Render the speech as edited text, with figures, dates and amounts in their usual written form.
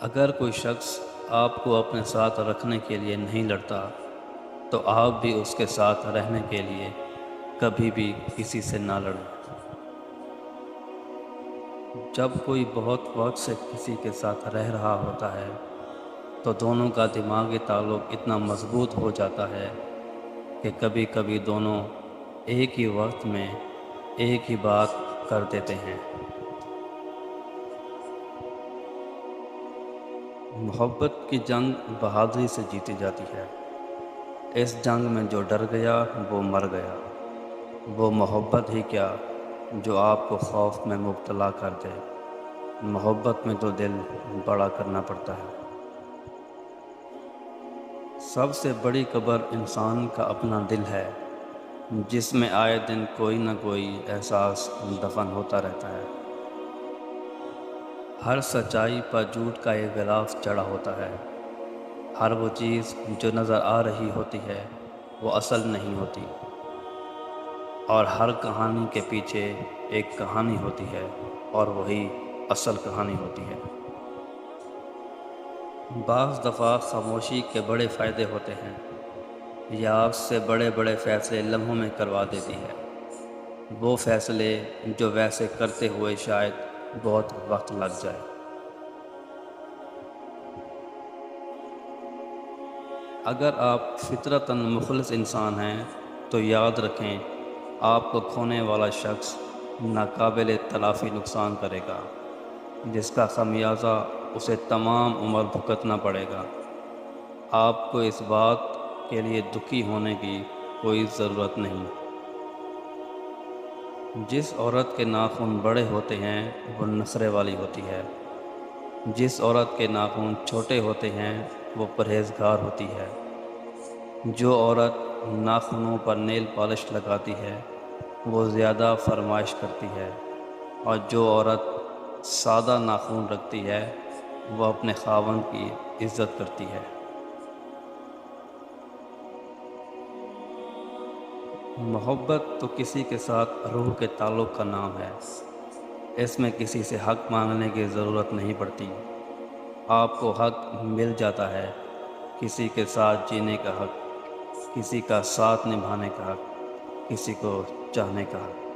اگر کوئی شخص آپ کو اپنے ساتھ رکھنے کے لیے نہیں لڑتا تو آپ بھی اس کے ساتھ رہنے کے لیے کبھی بھی کسی سے نہ لڑیں۔ جب کوئی بہت وقت سے کسی کے ساتھ رہ رہا ہوتا ہے تو دونوں کا دماغی تعلق اتنا مضبوط ہو جاتا ہے کہ کبھی کبھی دونوں ایک ہی وقت میں ایک ہی بات کر دیتے ہیں۔ محبت کی جنگ بہادری سے جیتی جاتی ہے۔ اس جنگ میں جو ڈر گیا وہ مر گیا۔ وہ محبت ہی کیا جو آپ کو خوف میں مبتلا کر دے۔ محبت میں تو دل بڑا کرنا پڑتا ہے۔ سب سے بڑی قبر انسان کا اپنا دل ہے، جس میں آئے دن کوئی نہ کوئی احساس دفن ہوتا رہتا ہے۔ ہر سچائی پر جھوٹ کا ایک غلاف چڑھا ہوتا ہے۔ ہر وہ چیز جو نظر آ رہی ہوتی ہے وہ اصل نہیں ہوتی، اور ہر کہانی کے پیچھے ایک کہانی ہوتی ہے اور وہی اصل کہانی ہوتی ہے۔ بعض دفعہ خاموشی کے بڑے فائدے ہوتے ہیں، یا آپ سے بڑے بڑے فیصلے لمحوں میں کروا دیتی ہے۔ وہ فیصلے جو ویسے کرتے ہوئے شاید بہت وقت لگ جائے۔ اگر آپ فطرتاً مخلص انسان ہیں تو یاد رکھیں، آپ کو کھونے والا شخص ناقابل تلافی نقصان کرے گا، جس کا خمیازہ اسے تمام عمر بھگتنا پڑے گا۔ آپ کو اس بات کے لیے دکھی ہونے کی کوئی ضرورت نہیں۔ جس عورت کے ناخن بڑے ہوتے ہیں وہ نخرے والی ہوتی ہے۔ جس عورت کے ناخن چھوٹے ہوتے ہیں وہ پرہیزگار ہوتی ہے۔ جو عورت ناخنوں پر نیل پالش لگاتی ہے وہ زیادہ فرمائش کرتی ہے، اور جو عورت سادہ ناخن رکھتی ہے وہ اپنے خاوند کی عزت کرتی ہے۔ محبت تو کسی کے ساتھ روح کے تعلق کا نام ہے۔ اس میں کسی سے حق مانگنے کی ضرورت نہیں پڑتی۔ آپ کو حق مل جاتا ہے، کسی کے ساتھ جینے کا حق، کسی کا ساتھ نبھانے کا حق، کسی کو چاہنے کا حق۔